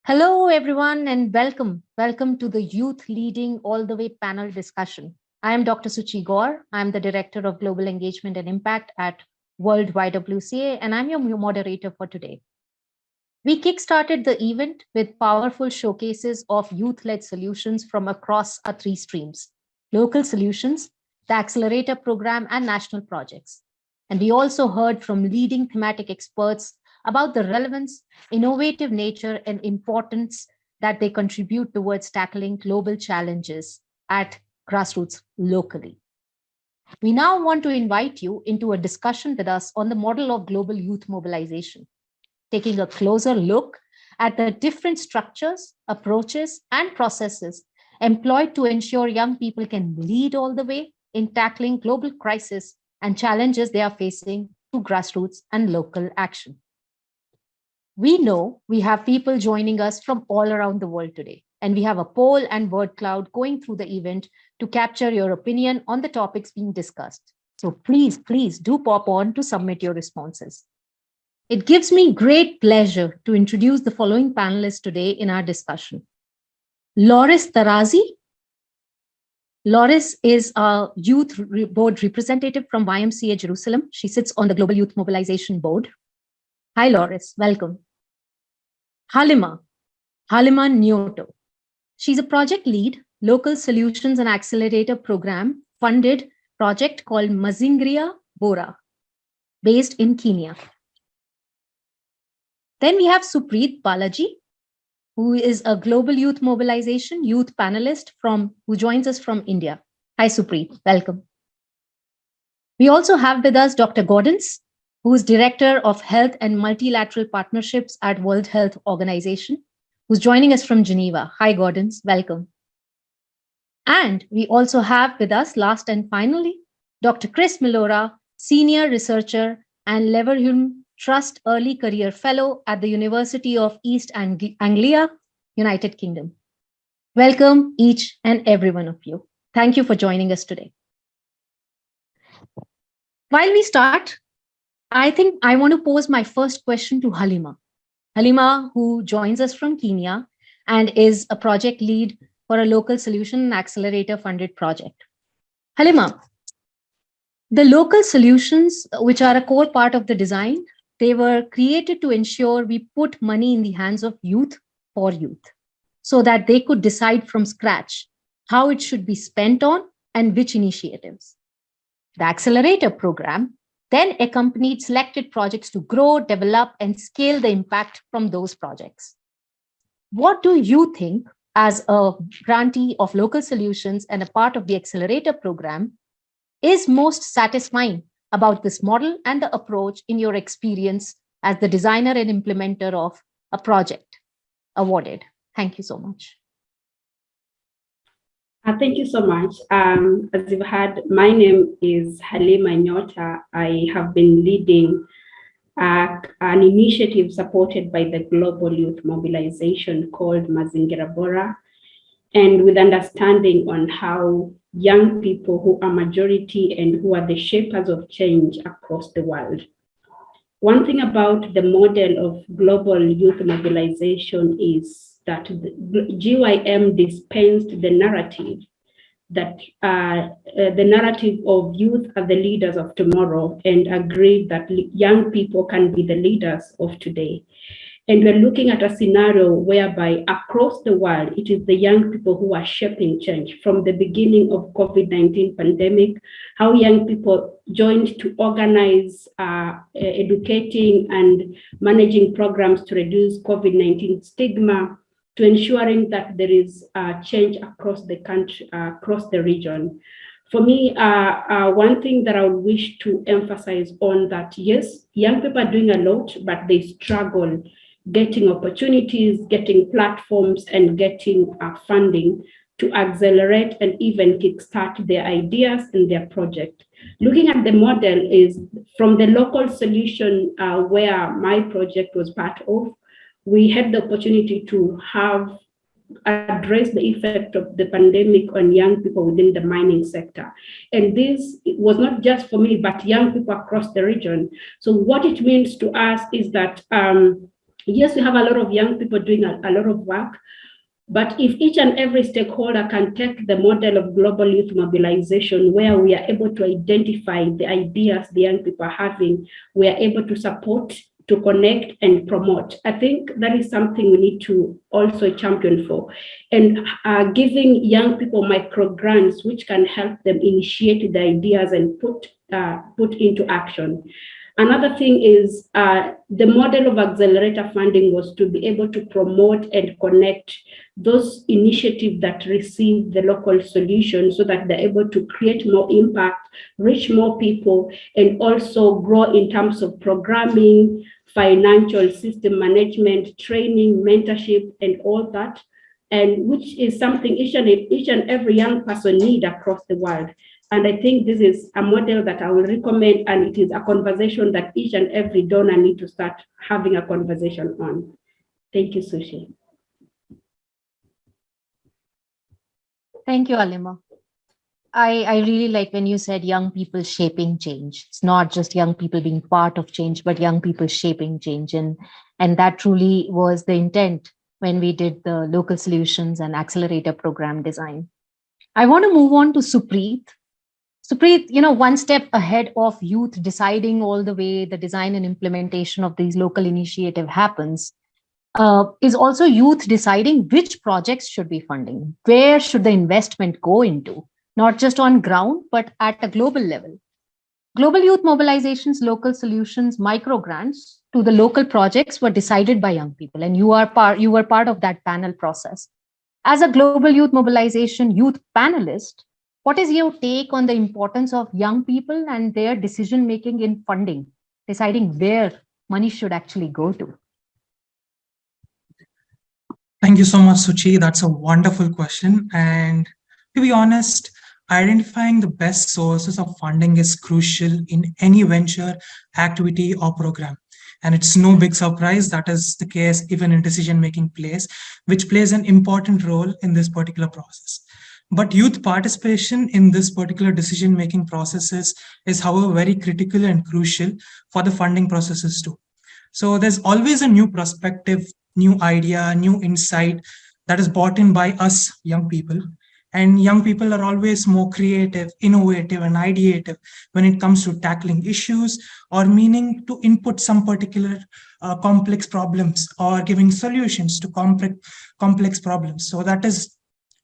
Hello, everyone, and welcome. Welcome to the Youth Leading All the Way panel discussion. I am Dr. Suchi Gaur. I'm the Director of Global Engagement and Impact at World YWCA, and I'm your moderator for today. We kickstarted the event with powerful showcases of youth-led solutions from across our three streams: local solutions, the accelerator program, and national projects. And we also heard from leading thematic experts about the relevance, innovative nature, and importance that they contribute towards tackling global challenges at grassroots locally. We now want to invite you into a discussion with us on the model of global youth mobilization, taking a closer look at the different structures, approaches, and processes employed to ensure young people can lead all the way in tackling global crises and challenges they are facing through grassroots and local action. We know we have people joining us from all around the world today, and we have a poll and word cloud going through the event to capture your opinion on the topics being discussed. So please do pop on to submit your responses. It gives me great pleasure to introduce the following panelists today in our discussion. Loris Tarazi. Loris is a youth board representative from YMCA Jerusalem. She sits on the Global Youth Mobilization Board. Hi, Loris, welcome. Halima Nyoto. She's a project lead, local solutions and accelerator program funded project called Mazingira Bora, based in Kenya. Then we have Supreet Balaji, who is a global youth mobilization youth panelist who joins us from India. Hi, Supreet, welcome. We also have with us Dr. Gordons, who is Director of Health and Multilateral Partnerships at World Health Organization, who's joining us from Geneva. Hi, Gordons, welcome. And we also have with us, last and finally, Dr. Chris Milora, Senior Researcher and Leverhulme Trust Early Career Fellow at the University of East Anglia, United Kingdom. Welcome each and every one of you. Thank you for joining us today. While we start, I think I want to pose my first question to Halima. Halima, who joins us from Kenya and is a project lead for a local solution and accelerator funded project. Halima, the local solutions, which are a core part of the design, they were created to ensure we put money in the hands of youth for youth so that they could decide from scratch how it should be spent on and which initiatives. The accelerator program then accompanied selected projects to grow, develop, and scale the impact from those projects. What do you think, as a grantee of local solutions and a part of the accelerator program, is most satisfying about this model and the approach in your experience as the designer and implementer of a project awarded? Thank you so much. Thank you so much. As you've heard, my name is Halima Nyota. I have been leading an initiative supported by the Global Youth Mobilization called Mazingira Bora, and with understanding on how young people who are majority and who are the shapers of change across the world. One thing about the model of global youth mobilization is that the GYM dispensed the narrative that the narrative of youth are the leaders of tomorrow, and agreed that young people can be the leaders of today. And we're looking at a scenario whereby across the world, it is the young people who are shaping change. From the beginning of COVID-19 pandemic, how young people joined to organize educating and managing programs to reduce COVID-19 stigma, to ensuring that there is change across the country, across the region. For me, one thing that I would wish to emphasize on that, yes, young people are doing a lot, but they struggle getting opportunities, getting platforms, and getting funding to accelerate and even kickstart their ideas and their project. Looking at the model is from the local solution where my project was part of, we had the opportunity to have address the effect of the pandemic on young people within the mining sector. And this was not just for me, but young people across the region. So what it means to us is that Yes, we have a lot of young people doing a lot of work, but if each and every stakeholder can take the model of global youth mobilization, where we are able to identify the ideas the young people are having, we are able to support, to connect and promote. I think that is something we need to also champion for. And giving young people micro grants, which can help them initiate the ideas and put into action. Another thing is the model of accelerator funding was to be able to promote and connect those initiatives that receive the local solution so that they're able to create more impact, reach more people, and also grow in terms of programming, financial system management, training, mentorship, and all that. And which is something each and every young person need across the world. And I think this is a model that I will recommend, and it is a conversation that each and every donor need to start having a conversation on. Thank you, Sushi. Thank you, Alima. I really like when you said young people shaping change. It's not just young people being part of change, but young people shaping change. And that truly was the intent when we did the local solutions and accelerator program design. I want to move on to Supreet. Supreet, one step ahead of youth deciding all the way the design and implementation of these local initiative happens, is also youth deciding which projects should be funding, where should the investment go into, not just on ground, but at a global level. Global youth mobilizations, local solutions, micro grants to the local projects were decided by young people, and you were part of that panel process. As a global youth mobilization youth panelist, what is your take on the importance of young people and their decision making in funding, deciding where money should actually go to? Thank you so much, Suchi. That's a wonderful question. And to be honest, identifying the best sources of funding is crucial in any venture, activity, or program. And it's no big surprise that is the case even in decision-making place, which plays an important role in this particular process. But youth participation in this particular decision-making processes is, however, very critical and crucial for the funding processes too. So there's always a new perspective, new idea, new insight that is brought in by us young people. And young people are always more creative, innovative, and ideative when it comes to tackling issues or meaning to input some particular complex problems or giving solutions to complex problems. So that is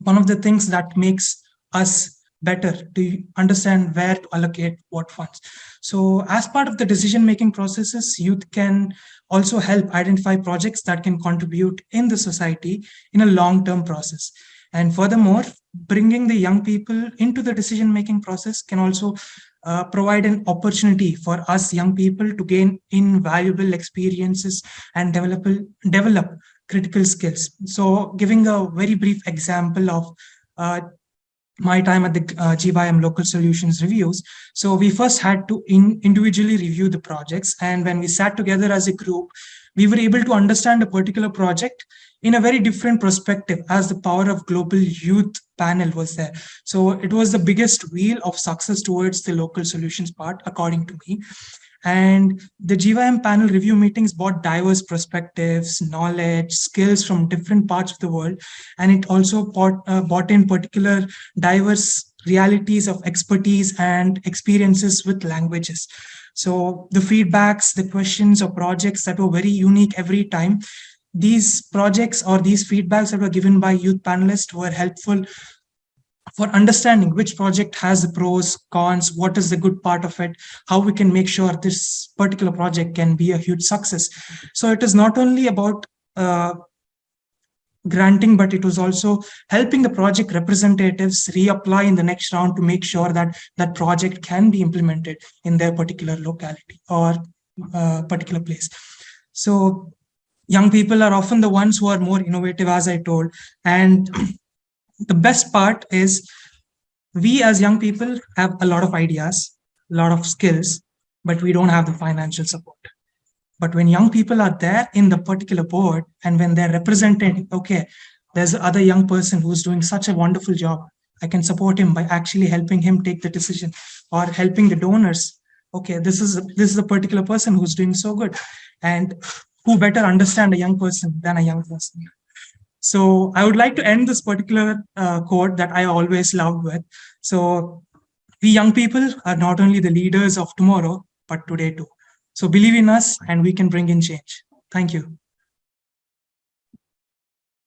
one of the things that makes us better to understand where to allocate what funds. So as part of the decision-making processes, youth can also help identify projects that can contribute in the society in a long-term process. And furthermore, bringing the young people into the decision-making process can also provide an opportunity for us young people to gain invaluable experiences and develop critical skills. So giving a very brief example of my time at the GYM Local Solutions Reviews. So we first had to individually review the projects. And when we sat together as a group, we were able to understand a particular project in a very different perspective as the power of global youth panel was there. So it was the biggest wheel of success towards the local solutions part, according to me. And the GYM panel review meetings brought diverse perspectives, knowledge, skills from different parts of the world. And it also brought in particular diverse realities of expertise and experiences with languages. So the feedbacks, the questions or projects that were very unique every time, these projects or these feedbacks that were given by youth panelists were helpful for understanding which project has the pros, cons, what is the good part of it, how we can make sure this particular project can be a huge success. So it is not only about granting, but it was also helping the project representatives reapply in the next round to make sure that that project can be implemented in their particular locality or particular place. So young people are often the ones who are more innovative, as I told. And the best part is we as young people have a lot of ideas, a lot of skills, but we don't have the financial support. But when young people are there in the particular board and when they're represented, okay, there's other young person who's doing such a wonderful job. I can support him by actually helping him take the decision or helping the donors. Okay, this is a particular person who's doing so good. And who better understand a young person than a young person? So I would like to end this particular quote that I always loved with. So we young people are not only the leaders of tomorrow, but today too. So believe in us and we can bring in change. Thank you.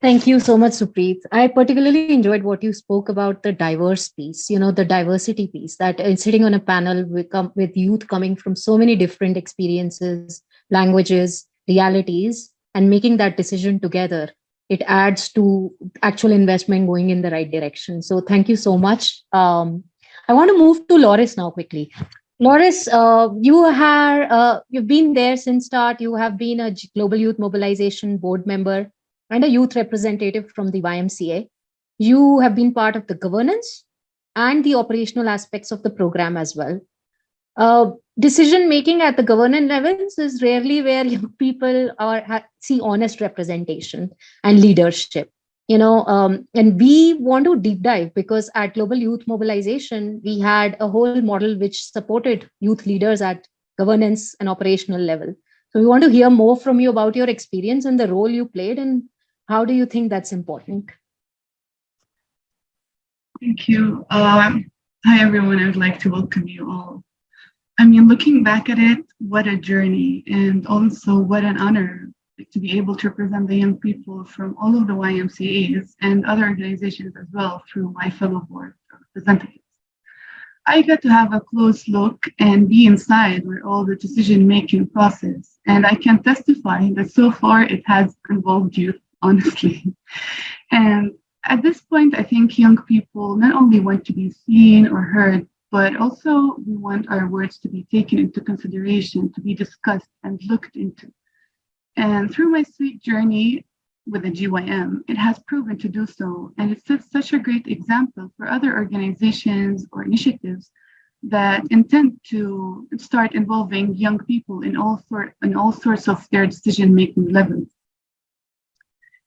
Thank you so much, Supreet. I particularly enjoyed what you spoke about the diverse piece, the diversity piece, that sitting on a panel with youth coming from so many different experiences, languages, realities, and making that decision together. It adds to actual investment going in the right direction. So thank you so much. I want to move to Loris now quickly. Loris, you've been there since start. You have been a Global Youth Mobilization board member and a youth representative from the YMCA. You have been part of the governance and the operational aspects of the program as well. Decision making at the governance levels is rarely where young people see honest representation and leadership. And we want to deep dive because at Global Youth Mobilization, we had a whole model which supported youth leaders at governance and operational level. So we want to hear more from you about your experience and the role you played, and how do you think that's important? Thank you. Hi, everyone. I would like to welcome you all. I mean, looking back at it, what a journey, and also what an honor to be able to represent the young people from all of the YMCAs and other organizations as well through my fellow board representatives. I got to have a close look and be inside where all the decision-making process, and I can testify that so far it has involved youth, honestly. And at this point, I think young people not only want to be seen or heard, but also we want our words to be taken into consideration, to be discussed and looked into. And through my sweet journey with the GYM, it has proven to do so. And it sets such a great example for other organizations or initiatives that intend to start involving young people in all sorts of their decision-making levels.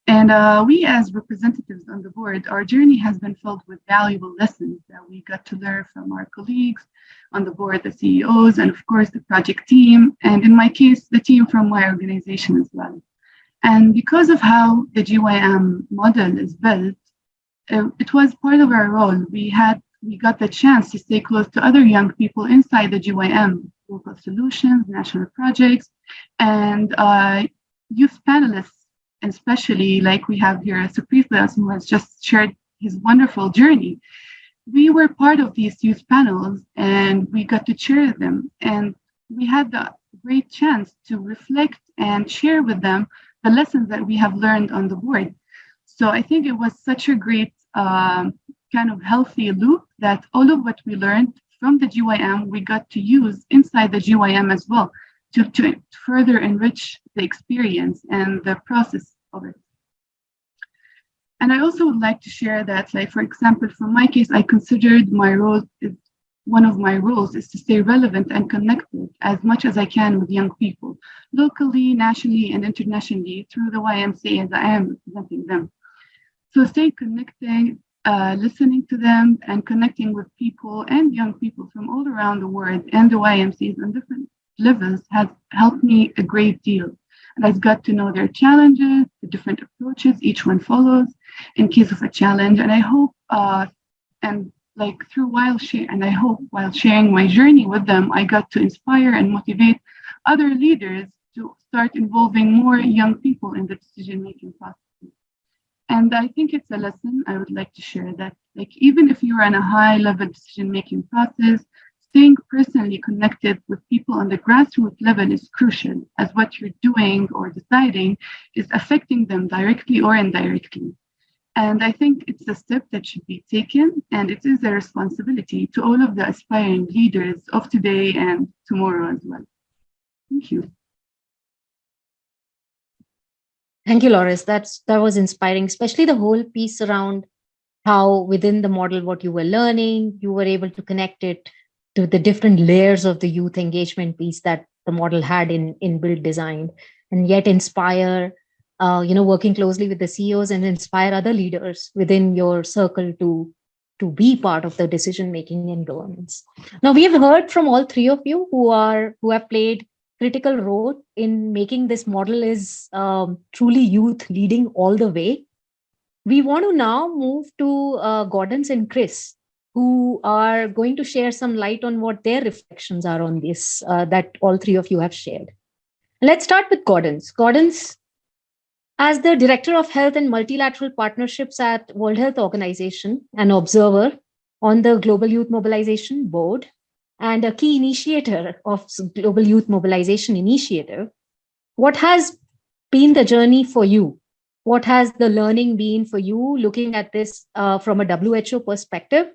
And we as representatives on the board, our journey has been filled with valuable lessons that we got to learn from our colleagues on the board, the CEOs, and of course the project team, and in my case, the team from my organization as well. And because of how the GYM model is built, it was part of our role. We got the chance to stay close to other young people inside the GYM, local solutions, national projects, and youth panelists, and especially like we have here Supreet, who has just shared his wonderful journey. We were part of these youth panels and we got to chair them. And we had the great chance to reflect and share with them the lessons that we have learned on the board. So I think it was such a great kind of healthy loop that all of what we learned from the GYM, we got to use inside the GYM as well to further enrich the experience and the process of it. And I also would like to share that, like, for example, from my case, I considered one of my roles is to stay relevant and connected as much as I can with young people, locally, nationally, and internationally through the YMCA as I am representing them. So stay connected, listening to them and connecting with people and young people from all around the world and the YMCAs on different levels has helped me a great deal. And I've got to know their challenges, the different approaches each one follows in case of a challenge. And I hope, while sharing my journey with them, I got to inspire and motivate other leaders to start involving more young people in the decision-making process. And I think it's a lesson I would like to share that, like, even if you're in a high-level decision-making process, staying personally connected with people on the grassroots level is crucial, as what you're doing or deciding is affecting them directly or indirectly. And I think it's a step that should be taken, and it is a responsibility to all of the aspiring leaders of today and tomorrow as well. Thank you. Thank you, Loris. That was inspiring, especially the whole piece around how within the model, what you were learning, you were able to connect it to the different layers of the youth engagement piece that the model had in build design, and yet inspire, working closely with the CEOs and inspire other leaders within your circle to be part of the decision making and governance. Now we have heard from all three of you who have played critical role in making this model is truly youth leading all the way. We want to now move to Gordon's and Chris, who are going to share some light on what their reflections are on this that all three of you have shared. Let's start with Gordon's. Gordon's, as the Director of Health and Multilateral Partnerships at World Health Organization, an observer on the Global Youth Mobilization Board, and a key initiator of Global Youth Mobilization Initiative, what has been the journey for you? What has the learning been for you looking at this from a WHO perspective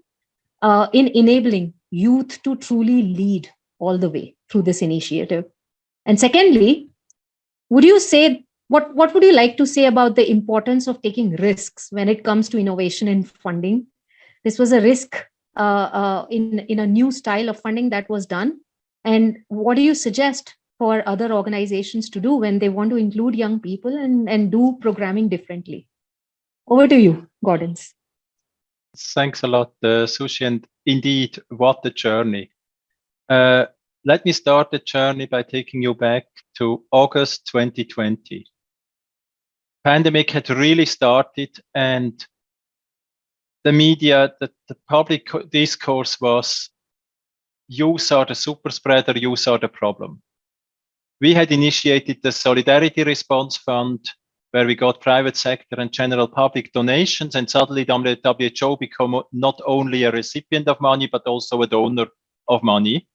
in enabling youth to truly lead all the way through this initiative? And secondly, would you say, what would you like to say about the importance of taking risks when it comes to innovation and funding? This was a risk in a new style of funding that was done. And what do you suggest for other organizations to do when they want to include young people and do programming differently? Over to you, Gordons. Thanks a lot, Suchi, and indeed, what a journey. Let me start the journey by taking you back to August 2020. Pandemic had really started, and the media, the public discourse was, youth are the super spreader, youth are the problem. We had initiated the Solidarity Response Fund, where we got private sector and general public donations, and suddenly WHO became not only a recipient of money, but also a donor of money.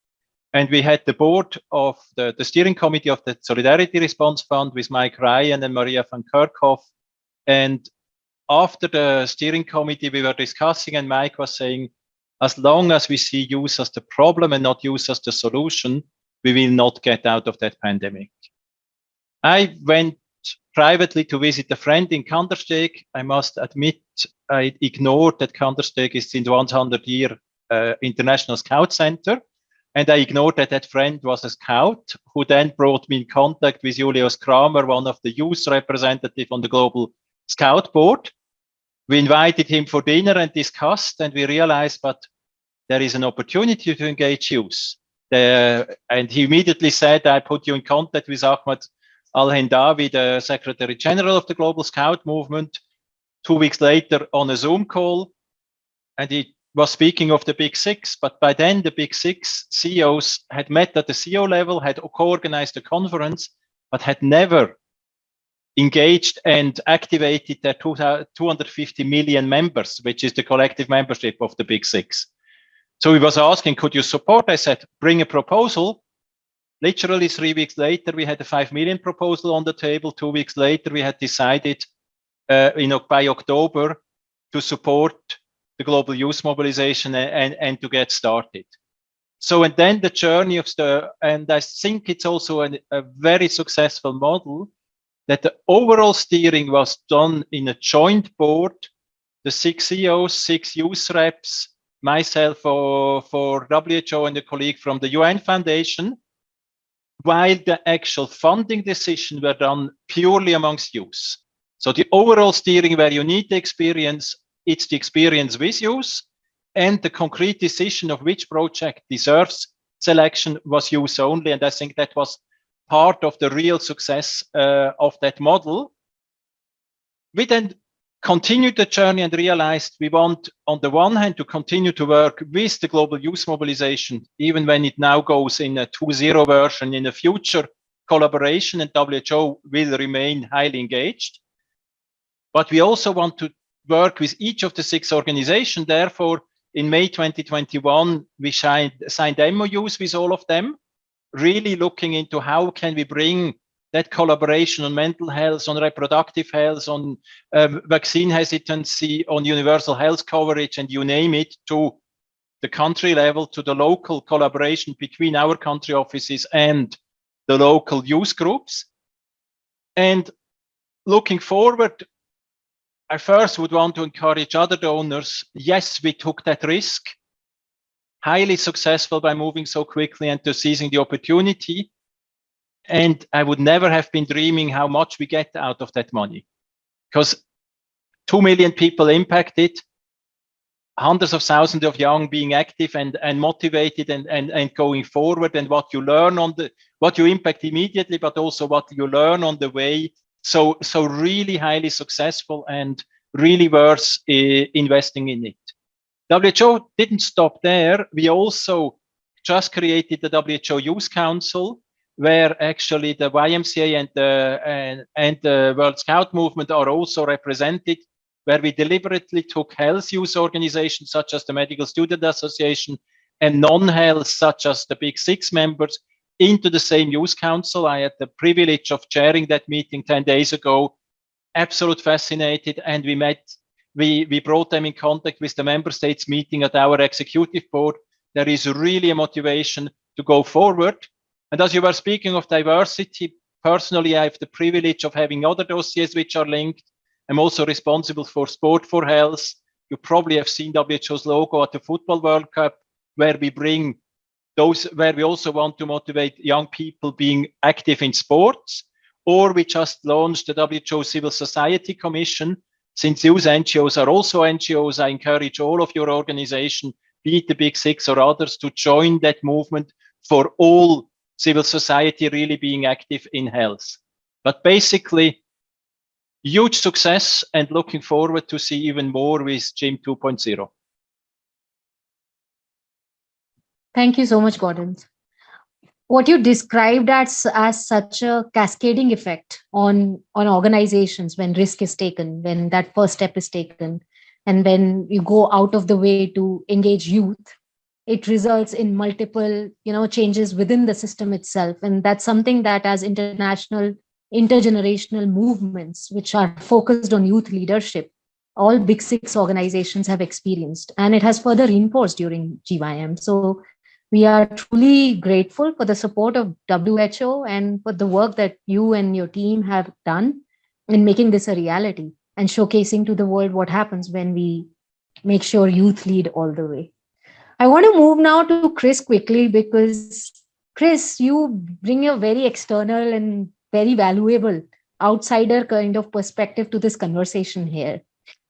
And we had the board of the steering committee of the Solidarity Response Fund with Mike Ryan and Maria van Kerkhoff. And after the steering committee, we were discussing, and Mike was saying, as long as we see youth as the problem and not youth as the solution, we will not get out of that pandemic. I went privately to visit a friend in Kandersteg. I must admit, I ignored that Kandersteg is in the 100-year International Scout Center. And I ignored that that friend was a scout, who then brought me in contact with Julius Kramer, one of the youth representatives on the Global Scout Board. We invited him for dinner and discussed, and we realized that there is an opportunity to engage youth. And he immediately said, I put you in contact with Ahmed Al-Hendawi, the Secretary General of the Global Scout Movement. 2 weeks later on a Zoom call, and he was speaking of the Big Six, but by then the Big Six CEOs had met at the CEO level, had co-organized a conference, but had never engaged and activated their 250 million members, which is the collective membership of the Big Six. So he was asking, could you support? I said, bring a proposal. Literally 3 weeks later, we had a 5 million proposal on the table. 2 weeks later, we had decided by October to support the global youth mobilization and to get started. So, and then the journey of and I think it's also a very successful model, that the overall steering was done in a joint board, the 6 CEOs, 6 youth reps, myself for WHO and a colleague from the UN Foundation, while the actual funding decisions were done purely amongst youth. So the overall steering, where you need the experience, it's the experience with youth, and the concrete decision of which project deserves selection was youth only. And I think that was part of the real success of that model. We then continued the journey and realized we want, on the one hand, to continue to work with the global youth mobilization, even when it now goes in a 2.0 version in a future collaboration, and WHO will remain highly engaged. But we also want to work with each of the 6 organizations. Therefore, in May 2021, we signed MOUs with all of them, really looking into how can we bring that collaboration on mental health, on reproductive health, on vaccine hesitancy, on universal health coverage, and you name it, to the country level, to the local collaboration between our country offices and the local youth groups. And looking forward, I first would want to encourage other donors. Yes, we took that risk, highly successful by moving so quickly and to seizing the opportunity. And I would never have been dreaming how much we get out of that money, because 2 million people impacted. hundreds of thousands of young being active and motivated and going forward, and what you learn what you impact immediately, but also what you learn on the way. So really highly successful and really worth investing in it. WHO didn't stop there. We also just created the WHO Youth Council, where actually the YMCA and the World Scout movement are also represented, where we deliberately took health youth organizations such as the Medical Student Association and non-health such as the Big Six members into the same youth council. I had the privilege of chairing that meeting 10 days ago. Absolute fascinated, and we brought them in contact with the member states meeting at our executive board. There is really a motivation to go forward. And as you were speaking of diversity, personally, I have the privilege of having other dossiers which are linked. I'm also responsible for Sport for Health. You probably have seen WHO's logo at the Football World Cup, where we bring those, where we also want to motivate young people being active in sports. Or we just launched the WHO Civil Society Commission. Since youth NGOs are also NGOs, I encourage all of your organization, be it the Big Six or others, to join that movement for all civil society really being active in health. But basically, huge success, and looking forward to see even more with GYM 2.0. Thank you so much, Gordon. What you described as such a cascading effect on organizations when risk is taken, when that first step is taken, and when you go out of the way to engage youth, it results in multiple, changes within the system itself. And that's something that as international, intergenerational movements, which are focused on youth leadership, all Big Six organizations have experienced. And it has further reinforced during GYM. So we are truly grateful for the support of WHO and for the work that you and your team have done in making this a reality and showcasing to the world what happens when we make sure youth lead all the way. I want to move now to Chris quickly, because Chris, you bring a very external and very valuable outsider kind of perspective to this conversation here.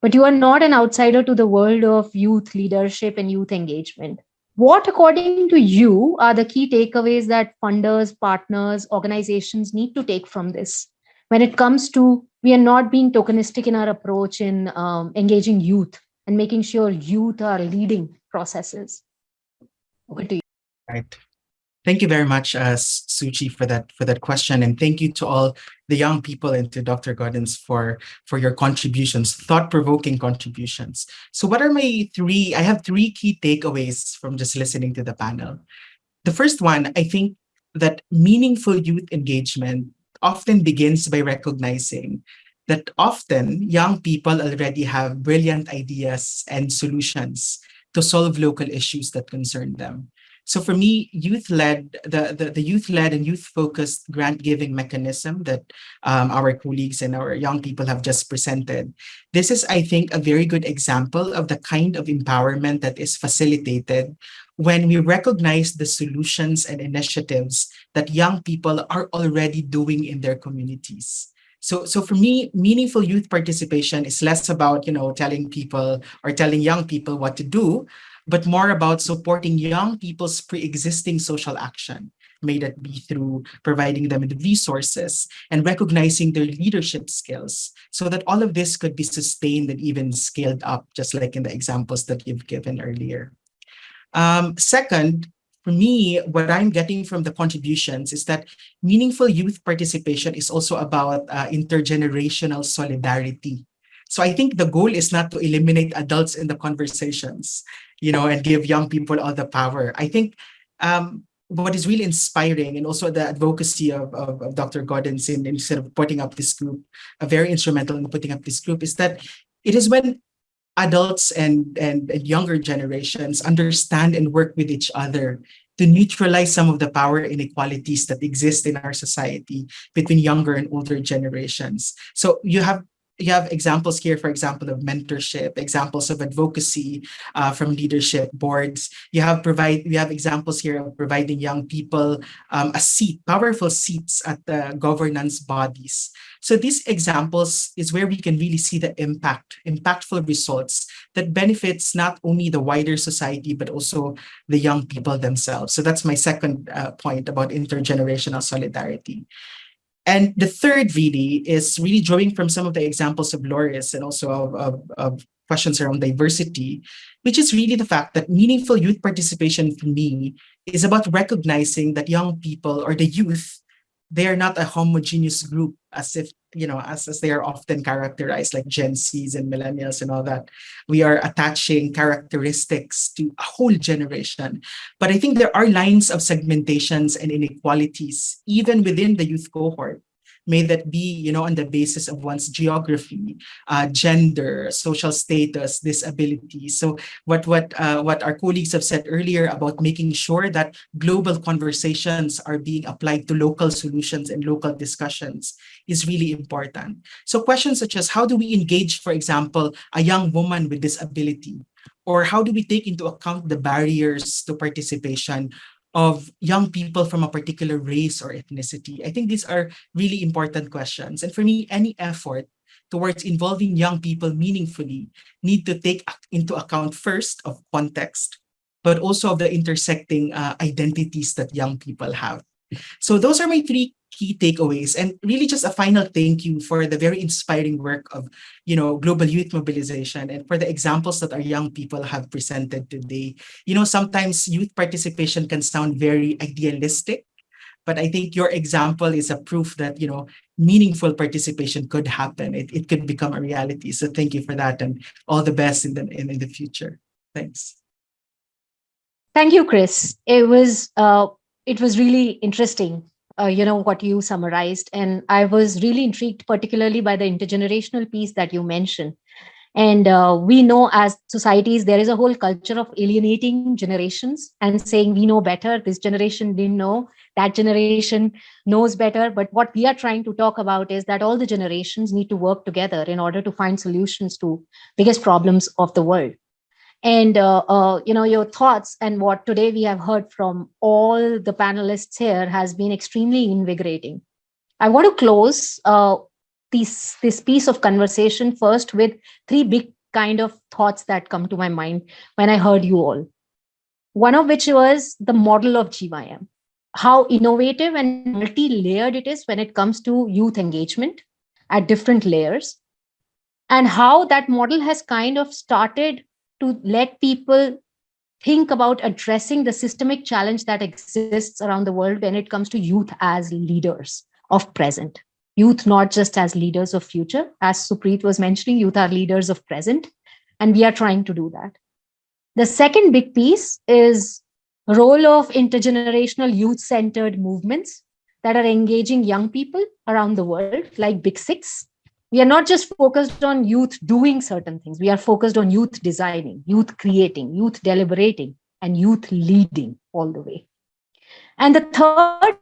But you are not an outsider to the world of youth leadership and youth engagement. What, according to you, are the key takeaways that funders, partners, organizations need to take from this when it comes to we are not being tokenistic in our approach in engaging youth and making sure youth are leading processes? Over to you. Right. Thank you very much, Suchi, for that question, and thank you to all the young people and to Dr. Gaudens for your contributions, thought-provoking contributions. So, what are my three? I have three key takeaways from just listening to the panel. The first one, I think that meaningful youth engagement often begins by recognizing that often young people already have brilliant ideas and solutions to solve local issues that concern them. So for me, the youth-led and youth-focused grant-giving mechanism that our colleagues and our young people have just presented, this is, I think, a very good example of the kind of empowerment that is facilitated when we recognize the solutions and initiatives that young people are already doing in their communities. So for me, meaningful youth participation is less about, telling people or telling young people what to do, but more about supporting young people's pre-existing social action, may that be through providing them with resources and recognizing their leadership skills, so that all of this could be sustained and even scaled up, just like in the examples that you've given earlier. Second, for me, what I'm getting from the contributions is that meaningful youth participation is also about intergenerational solidarity. So I think the goal is not to eliminate adults in the conversations, and give young people all the power. I think what is really inspiring, and also the advocacy of Dr. Gaudens in sort of putting up this group, very instrumental in putting up this group, is that it is when adults and younger generations understand and work with each other to neutralize some of the power inequalities that exist in our society between younger and older generations. So you have you have examples here, for example, of mentorship, examples of advocacy from leadership boards. We have examples here of providing young people a seat, powerful seats at the governance bodies. So these examples is where we can really see the impactful results that benefits not only the wider society, but also the young people themselves. So that's my second point about intergenerational solidarity. And the third really is really drawing from some of the examples of Loris and also of questions around diversity, which is really the fact that meaningful youth participation for me is about recognizing that young people or the youth, they are not a homogeneous group as if, as they are often characterized like Gen Zs and millennials and all that. We are attaching characteristics to a whole generation. But I think there are lines of segmentations and inequalities even within the youth cohort. May that be, on the basis of one's geography, gender, social status, disability. So what our colleagues have said earlier about making sure that global conversations are being applied to local solutions and local discussions is really important. So questions such as how do we engage, for example, a young woman with disability? Or how do we take into account the barriers to participation of young people from a particular race or ethnicity? I think these are really important questions. And for me, any effort towards involving young people meaningfully need to take into account first of context, but also of the intersecting identities that young people have. So those are my three key takeaways, and really just a final thank you for the very inspiring work of global youth mobilization and for the examples that our young people have presented today. Sometimes youth participation can sound very idealistic, but I think your example is a proof that meaningful participation could happen. It could become a reality. So thank you for that, and all the best in the future. Thanks. Thank you, Chris. It was really interesting, what you summarized. And I was really intrigued, particularly by the intergenerational piece that you mentioned. And we know as societies, there is a whole culture of alienating generations and saying, we know better. This generation didn't know. That generation knows better. But what we are trying to talk about is that all the generations need to work together in order to find solutions to biggest problems of the world. And your thoughts and what today we have heard from all the panelists here has been extremely invigorating. I want to close this piece of conversation first with three big kind of thoughts that come to my mind when I heard you all. One of which was the model of GYM, how innovative and multi-layered it is when it comes to youth engagement at different layers, and how that model has kind of started to let people think about addressing the systemic challenge that exists around the world when it comes to youth as leaders of present. Youth not just as leaders of future. As Supreet was mentioning, youth are leaders of present, and we are trying to do that. The second big piece is the role of intergenerational youth-centered movements that are engaging young people around the world, like Big Six. We are not just focused on youth doing certain things. We are focused on youth designing, youth creating, youth deliberating, and youth leading all the way. And the third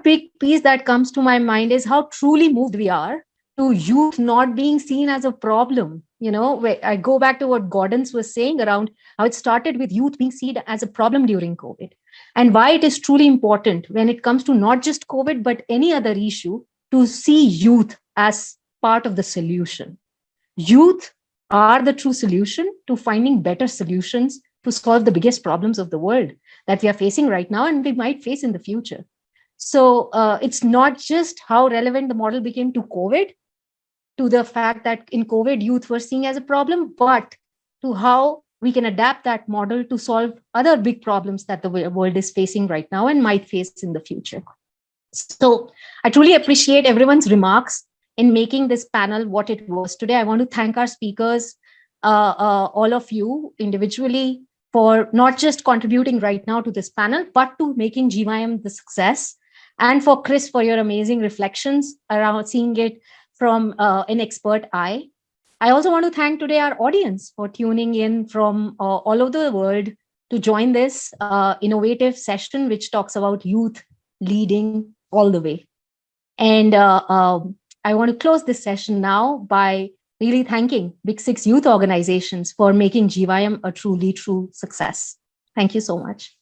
big piece that comes to my mind is how truly moved we are to youth not being seen as a problem. I go back to what Gordon was saying around how it started with youth being seen as a problem during COVID, and why it is truly important when it comes to not just COVID, but any other issue, to see youth as part of the solution. Youth are the true solution to finding better solutions to solve the biggest problems of the world that we are facing right now and we might face in the future. So it's not just how relevant the model became to COVID, to the fact that in COVID, youth were seen as a problem, but to how we can adapt that model to solve other big problems that the world is facing right now and might face in the future. So I truly appreciate everyone's remarks in making this panel what it was today. I want to thank our speakers, all of you individually, for not just contributing right now to this panel, but to making GYM the success. And for Chris, for your amazing reflections around seeing it from an expert eye. I also want to thank today our audience for tuning in from all over the world to join this innovative session, which talks about youth leading all the way. And I want to close this session now by really thanking Big Six youth organizations for making GYM a truly true success. Thank you so much.